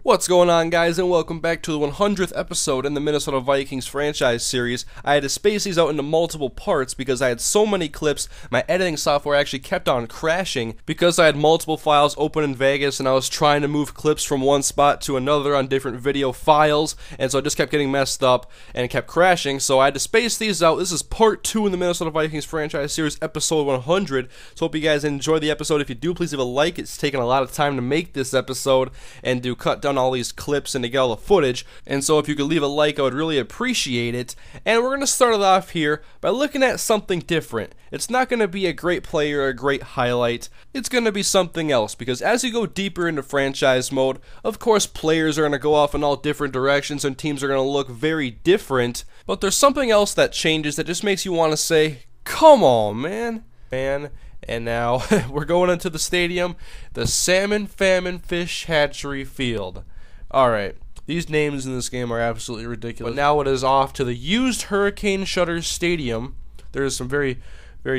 What's going on, guys, and welcome back to the 100th episode in the Minnesota Vikings franchise series. I had to space these out into multiple parts because I had so many clips. My editing software actually kept on crashing because I had multiple files open in Vegas and I was trying to move clips from one spot to another on different video files, and so it just kept getting messed up and it kept crashing, so I had to space these out. This is part 2 in the Minnesota Vikings franchise series, episode 100, so hope you guys enjoy the episode. If you do, please leave a like. It's taken a lot of time to make this episode and to cut down all these clips and to get all the footage, and so if you could leave a like, I would really appreciate it. And we're going to start it off here by looking at something different. It's not going to be a great play or a great highlight. It's going to be something else, because as you go deeper into franchise mode, of course players are going to go off in all different directions and teams are going to look very different, but there's something else that changes that just makes you want to say, come on, man. And now we're going into the stadium, the Salmon Famine Fish Hatchery Field. Alright, these names in this game are absolutely ridiculous. But now it is off to the used Hurricane Shutters Stadium. There's some very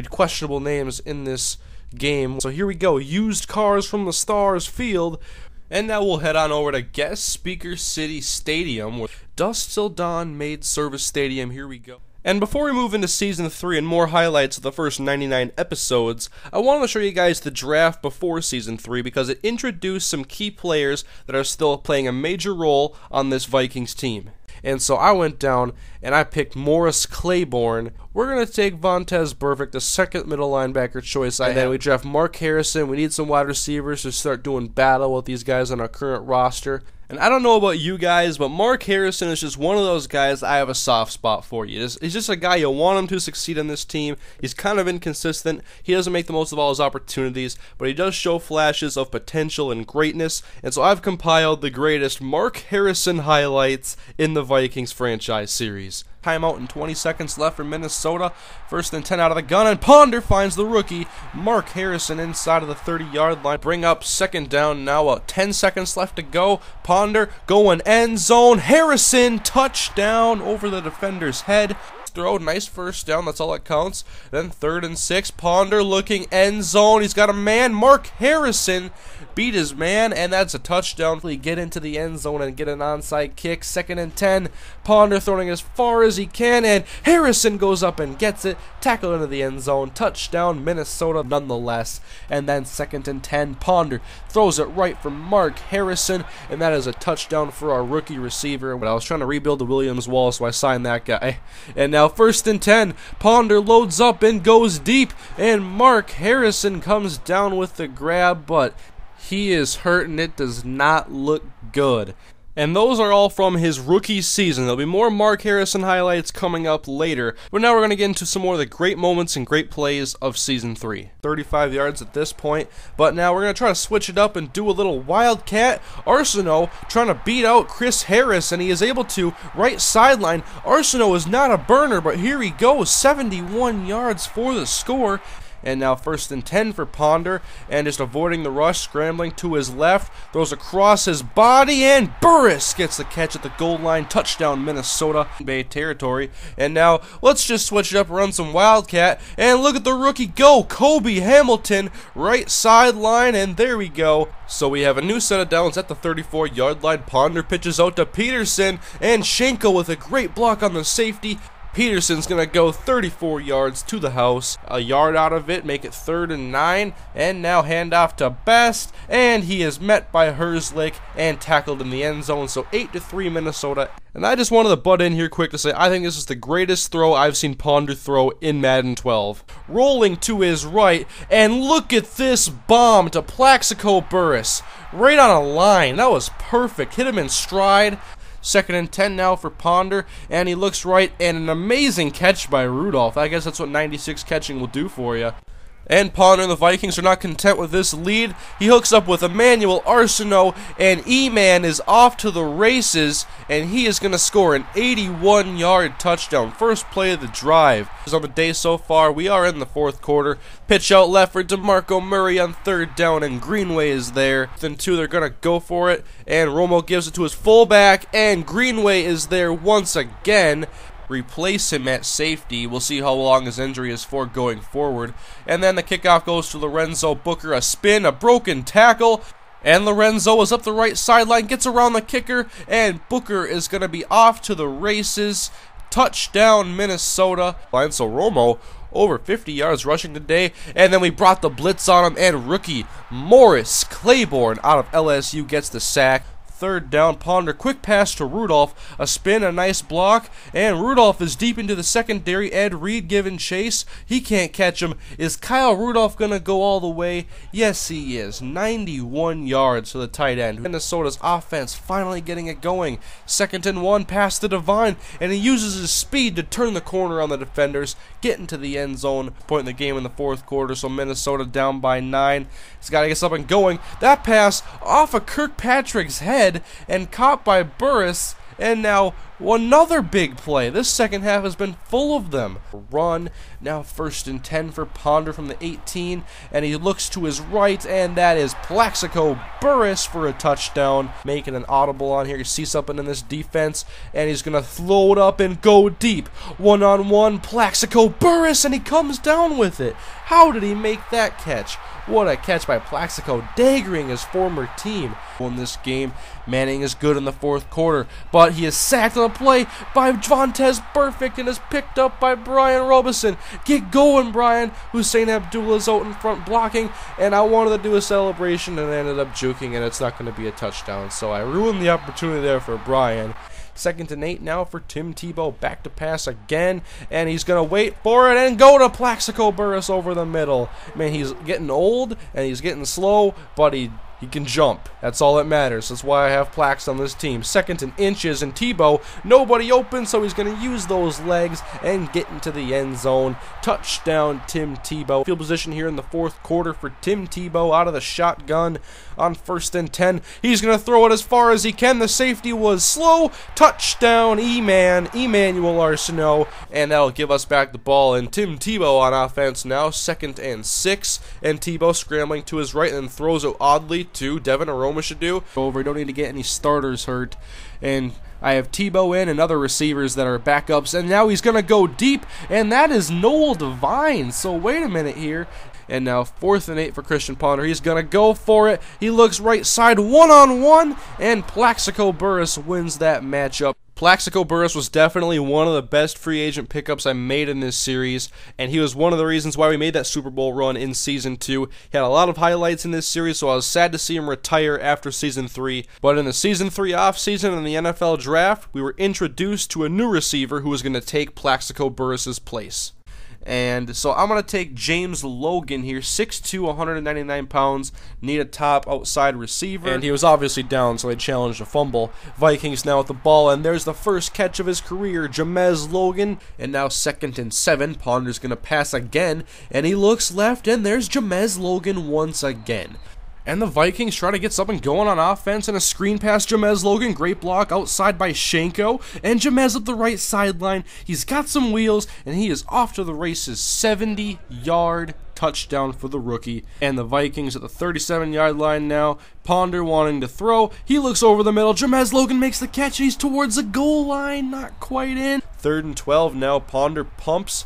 questionable names in this game. So here we go, Used Cars from the Stars Field. And now we'll head on over to Guest Speaker City Stadium, or Dust Till Dawn Maid Service Stadium. Here we go. And before we move into Season 3 and more highlights of the first 99 episodes, I wanted to show you guys the draft before Season 3 because it introduced some key players that are still playing a major role on this Vikings team. And so I went down and I picked Morris Claiborne. We're going to take Vontaze Burfict, the second middle linebacker choice I had. And then we draft Mark Harrison. We need some wide receivers to start doing battle with these guys on our current roster. And I don't know about you guys, but Mark Harrison is just one of those guys I have a soft spot for. He's just a guy you want him to succeed on this team. He's kind of inconsistent. He doesn't make the most of all his opportunities, but he does show flashes of potential and greatness. And so I've compiled the greatest Mark Harrison highlights in the Vikings franchise series. Timeout and 20 seconds left for Minnesota. First and 10 out of the gun, and Ponder finds the rookie Mark Harrison inside of the 30-yard line. Bring up second down now. 10 seconds left to go. Ponder going end zone. Harrison, touchdown over the defender's head. Throw, nice first down, that's all that counts. Then 3rd and 6, Ponder looking end zone. He's got a man. Mark Harrison beat his man, and that's a touchdown. We get into the end zone and get an onside kick. 2nd and 10, Ponder throwing as far as he can, and Harrison goes up and gets it. Tackle into the end zone. Touchdown, Minnesota nonetheless. And then 2nd and 10, Ponder throws it right for Mark Harrison, and that is a touchdown for our rookie receiver. But I was trying to rebuild the Williams wall, so I signed that guy. And now 1st and 10, Ponder loads up and goes deep, and Mark Harrison comes down with the grab, but he is hurt and it does not look good. And those are all from his rookie season. There'll be more Mark Harrison highlights coming up later, but now we're going to get into some more of the great moments and great plays of Season 3. 35 yards at this point, but now we're going to try to switch it up and do a little Wildcat. Arsenault trying to beat out Chris Harris, and he is able to. Right sideline. Arsenault is not a burner, but here he goes. 71 yards for the score. And now 1st and 10 for Ponder, and just avoiding the rush, scrambling to his left, throws across his body, and Burris gets the catch at the goal line. Touchdown, Minnesota Bay territory. And now let's just switch it up, run some Wildcat, and look at the rookie go, Kobe Hamilton, right sideline, and there we go. So we have a new set of downs at the 34-yard line. Ponder pitches out to Peterson, and Schenkel with a great block on the safety. Peterson's going to go 34 yards to the house, a yard out of it, make it 3rd and 9, and now hand off to Best, and he is met by Herzlich and tackled in the end zone, so 8-3 Minnesota. And I just wanted to butt in here quick to say I think this is the greatest throw I've seen Ponder throw in Madden 12. Rolling to his right, and look at this bomb to Plaxico Burris, right on a line. That was perfect, hit him in stride. 2nd and 10 now for Ponder, and he looks right, and an amazing catch by Rudolph. I guess that's what 96 catching will do for you. And Ponder and the Vikings are not content with this lead. He hooks up with Emmanuel Arsenault, and E-Man is off to the races, and he is going to score an 81-yard touchdown. First play of the drive. On the day so far, we are in the 4th quarter. Pitch out left for DeMarco Murray on 3rd down, and Greenway is there. Then 2, they're going to go for it, and Romo gives it to his fullback, and Greenway is there once again. Replace him at safety. We'll see how long his injury is for going forward. And then the kickoff goes to Lorenzo Booker. A spin, a broken tackle, And Lorenzo is up the right sideline, gets around the kicker, and Booker is going to be off to the races. Touchdown, Minnesota. So Romo over 50 yards rushing today, and then we brought the blitz on him, and rookie Morris Claiborne out of LSU gets the sack. Third down, Ponder, quick pass to Rudolph, a spin, a nice block, and Rudolph is deep into the secondary. Ed Reed giving chase. He can't catch him. Is Kyle Rudolph going to go all the way? Yes, he is. 91 yards to the tight end. Minnesota's offense finally getting it going. 2nd and 1, pass to Devine, and he uses his speed to turn the corner on the defenders, get into the end zone, point in the game in the 4th quarter, so Minnesota down by 9. He's got to get something going. That pass off of Kirkpatrick's head and caught by Burris, and now another big play. This second half has been full of them. Run, now 1st and 10 for Ponder from the 18, and he looks to his right, and that is Plaxico Burris for a touchdown, making an audible on here. You see something in this defense, and he's going to throw it up and go deep. One-on-one, Plaxico Burris, and he comes down with it. How did he make that catch? What a catch by Plaxico, daggering his former team. In this game, Manning is good in the 4th quarter, but he is sacked on a play by Vontez Perfect and is picked up by Brian Robeson. Get going, Brian. Hussein Abdullah's out in front blocking, and I wanted to do a celebration and I ended up juking, and it's not going to be a touchdown, so I ruined the opportunity there for Brian. 2nd and 8 now for Tim Tebow, back to pass again, and he's going to wait for it and go to Plaxico Burris over the middle. Man, he's getting old and he's getting slow, but he can jump. That's all that matters. That's why I have Plax on this team. 2nd and inches, and Tebow, nobody open, so he's going to use those legs and get into the end zone. Touchdown, Tim Tebow. Field position here in the 4th quarter for Tim Tebow out of the shotgun on 1st and 10. He's going to throw it as far as he can. The safety was slow. Touchdown, Emmanuel Arsenault, and that'll give us back the ball. And Tim Tebow on offense now, 2nd and 6, and Tebow scrambling to his right and throws it oddly to Devin Aroma should do. We don't need to get any starters hurt. And I have Tebow in and other receivers that are backups. And now he's going to go deep. And that is Noel Devine. So wait a minute here. And now 4th and 8 for Christian Ponder. He's going to go for it. He looks right side, one-on-one. And Plaxico Burris wins that matchup. Plaxico Burris was definitely one of the best free agent pickups I made in this series, and he was one of the reasons why we made that Super Bowl run in Season 2. He had a lot of highlights in this series, so I was sad to see him retire after Season 3. But in the Season 3 offseason in the NFL Draft, we were introduced to a new receiver who was going to take Plaxico Burris's place. And so I'm going to take James Logan here, 6'2", 199 pounds, need a top outside receiver. And he was obviously down, so they challenged a fumble. Vikings now with the ball, and there's the first catch of his career, James Logan. And now 2nd and 7, Ponder's going to pass again, and he looks left, and there's James Logan once again. And the Vikings try to get something going on offense, and a screen pass, James Logan, great block outside by Shanko, and James up the right sideline. He's got some wheels, and he is off to the races. 70-yard touchdown for the rookie. And the Vikings at the 37-yard line now. Ponder wanting to throw. He looks over the middle. James Logan makes the catch, and he's towards the goal line, not quite in. 3rd and 12 now. Ponder pumps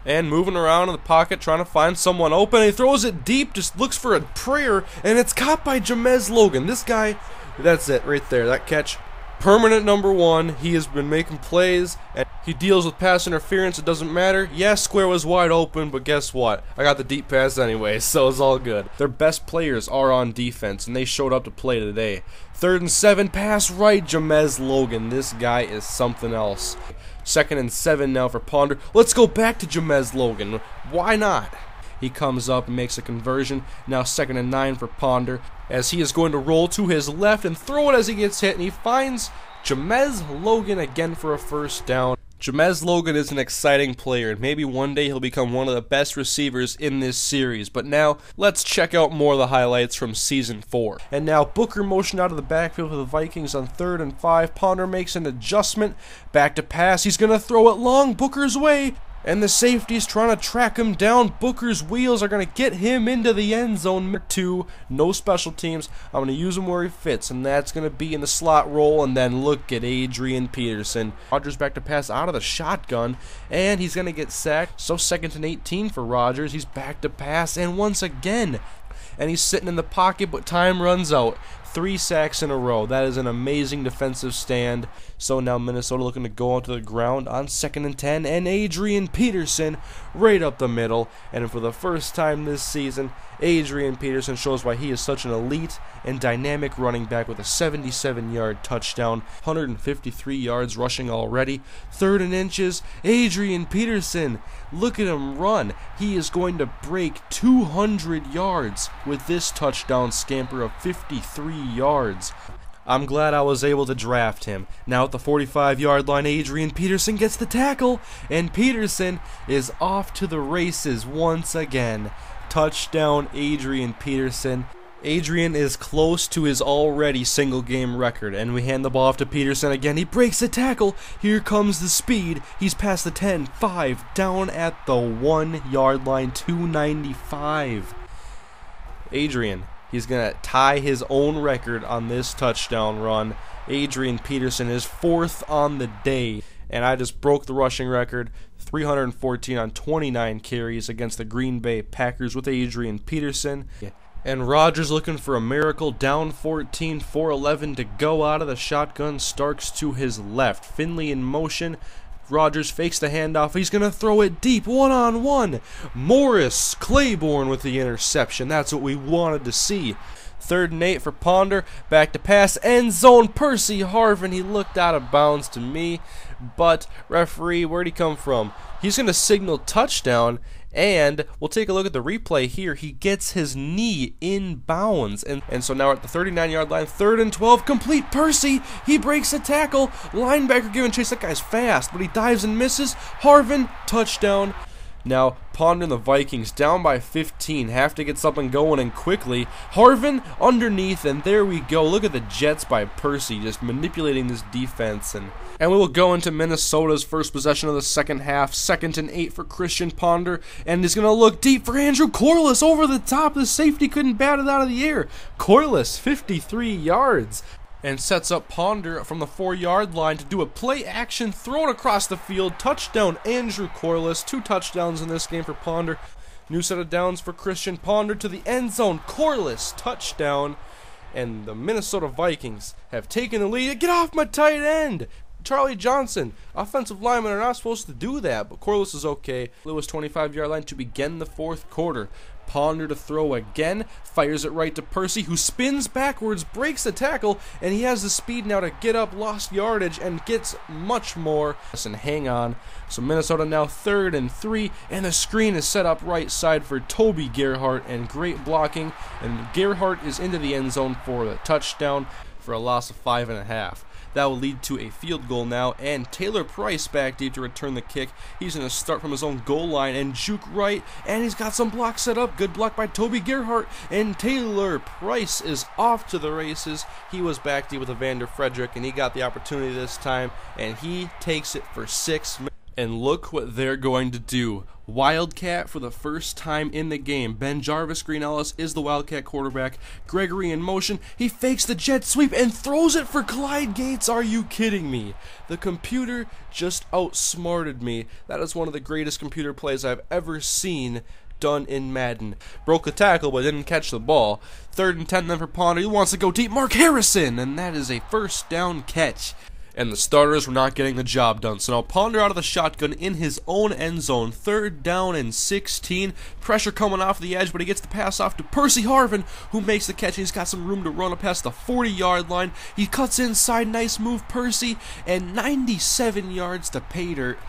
and moving around in the pocket, trying to find someone open. He throws it deep, just looks for a prayer, and it's caught by James Logan. This guy, that's it right there, that catch. Permanent #1. He has been making plays, and he deals with pass interference. It doesn't matter. Yes, square was wide open, but guess what? I got the deep pass anyway, so it's all good. Their best players are on defense, and they showed up to play today. 3rd and 7, pass right, James Logan. This guy is something else. 2nd and 7 now for Ponder. Let's go back to James Logan. Why not? He comes up and makes a conversion. Now 2nd and 9 for Ponder, as he is going to roll to his left and throw it as he gets hit, and he finds James Logan again for a first down. James Logan is an exciting player, and maybe one day he'll become one of the best receivers in this series. But now, let's check out more of the highlights from Season 4. And now, Booker motioned out of the backfield for the Vikings on 3rd and 5. Ponder makes an adjustment. Back to pass. He's going to throw it long Booker's way. And the safety's trying to track him down. Booker's wheels are going to get him into the end zone. 2, no special teams. I'm going to use him where he fits, and that's going to be in the slot role. And then look at Adrian Peterson. Rodgers back to pass out of the shotgun, and he's going to get sacked. So 2nd and 18 for Rodgers. He's back to pass, and once again, and he's sitting in the pocket, but time runs out. 3 sacks in a row. That is an amazing defensive stand. So now Minnesota looking to go onto the ground on 2nd and 10, and Adrian Peterson right up the middle. And for the first time this season, Adrian Peterson shows why he is such an elite and dynamic running back with a 77-yard touchdown, 153 yards rushing already. 3rd and inches, Adrian Peterson, look at him run. He is going to break 200 yards with this touchdown scamper of 53 yards. I'm glad I was able to draft him. Now at the 45-yard line, Adrian Peterson gets the tackle, and Peterson is off to the races once again. Touchdown, Adrian Peterson. Adrian is close to his already single-game record, and we hand the ball off to Peterson again. He breaks the tackle. Here comes the speed. He's past the 10, 5, down at the 1-yard line, 295. Adrian, he's going to tie his own record on this touchdown run. Adrian Peterson is 4th on the day, and I just broke the rushing record. 314 on 29 carries against the Green Bay Packers with Adrian Peterson. And Rodgers looking for a miracle, down 14, 4:11 to go out of the shotgun. Starks to his left. Finley in motion. Rodgers fakes the handoff. He's going to throw it deep, one-on-one. Morris Claiborne with the interception. That's what we wanted to see. 3rd and 8 for Ponder. Back to pass. End zone. Percy Harvin. He looked out of bounds to me. But, referee, where'd he come from? He's going to signal touchdown. And we'll take a look at the replay here. He gets his knee in bounds. And so now we're at the 39-yard line. 3rd and 12. Complete Percy. He breaks a tackle. Linebacker giving chase. That guy's fast, but he dives and misses. Harvin, touchdown. Now, Ponder and the Vikings down by 15. Have to get something going and quickly. Harvin underneath, and there we go. Look at the Jets by Percy just manipulating this defense. And we will go into Minnesota's first possession of the second half. 2nd and 8 for Christian Ponder. And he's going to look deep for Andrew Corliss over the top. The safety couldn't bat it out of the air. Corliss, 53 yards. And sets up Ponder from the 4-yard line to do a play action thrown across the field. Touchdown, Andrew Corliss. 2 touchdowns in this game for Ponder. New set of downs for Christian Ponder to the end zone. Corliss, touchdown. And the Minnesota Vikings have taken the lead. Get off my tight end! Charlie Johnson, offensive linemen are not supposed to do that, but Corliss is okay. Lewis 25-yard line to begin the 4th quarter. Ponder to throw again, fires it right to Percy, who spins backwards, breaks the tackle, and he has the speed now to get up lost yardage and gets much more. And hang on. So Minnesota now 3rd and 3, and the screen is set up right side for Toby Gerhart, and great blocking, and Gerhart is into the end zone for the touchdown for a loss of 5.5. That will lead to a field goal now, and Taylor Price back deep to return the kick. He's going to start from his own goal line and juke right, and he's got some blocks set up. Good block by Toby Gerhart, and Taylor Price is off to the races. He was back deep with Evander Frederick, and he got the opportunity this time, and he takes it for 6. And look what they're going to do. Wildcat for the first time in the game. Ben Jarvis Green Ellis is the Wildcat quarterback. Gregory in motion. He fakes the jet sweep and throws it for Clyde Gates. Are you kidding me? The computer just outsmarted me. That is one of the greatest computer plays I've ever seen done in Madden. Broke the tackle but didn't catch the ball. 3rd and 10 then for Ponder. He wants to go deep. Mark Harrison, and that is a first down catch. And the starters were not getting the job done. So now Ponder out of the shotgun in his own end zone. 3rd down and 16. Pressure coming off the edge, but he gets the pass off to Percy Harvin, who makes the catch. And he's got some room to run up past the 40-yard line. He cuts inside. Nice move, Percy. And 97 yards to pay dirt.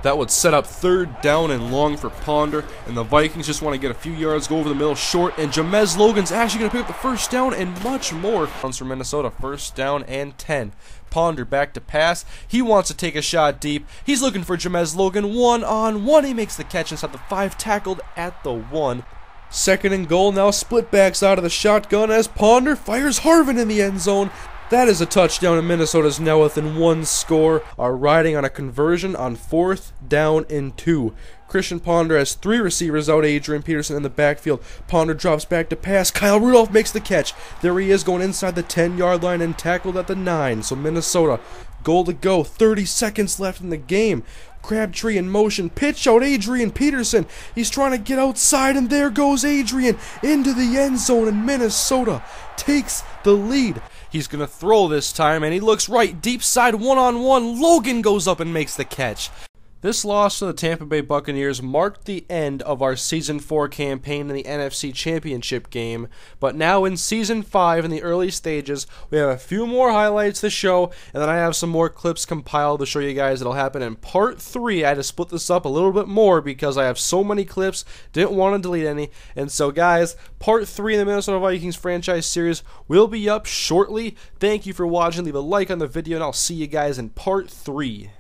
That would set up 3rd down and long for Ponder, and the Vikings just want to get a few yards, go over the middle short, and Jamez Logan's actually going to pick up the first down and much more. Comes from Minnesota, 1st down and 10. Ponder back to pass. He wants to take a shot deep. He's looking for Jamez Logan, 1-on-1. He makes the catch inside the 5, tackled at the 1. 2nd and goal, now split backs out of the shotgun as Ponder fires Harvin in the end zone. That is a touchdown, and Minnesota's now within 1 score. Are riding on a conversion on 4th down and 2. Christian Ponder has 3 receivers out, Adrian Peterson in the backfield. Ponder drops back to pass. Kyle Rudolph makes the catch. There he is going inside the 10-yard line and tackled at the 9. So Minnesota, goal to go. 30 seconds left in the game. Crabtree in motion. Pitch out Adrian Peterson. He's trying to get outside, and there goes Adrian into the end zone, and Minnesota takes the lead. He's going to throw this time, and he looks right. Deep side one-on-one. Logan goes up and makes the catch. This loss to the Tampa Bay Buccaneers marked the end of our Season 4 campaign in the NFC Championship game, but now in Season 5 in the early stages, we have a few more highlights to show, and then I have some more clips compiled to show you guys. It'll happen in Part 3. I had to split this up a little bit more because I have so many clips, didn't want to delete any, and so guys, Part 3 in the Minnesota Vikings franchise series will be up shortly. Thank you for watching. Leave a like on the video, and I'll see you guys in Part 3.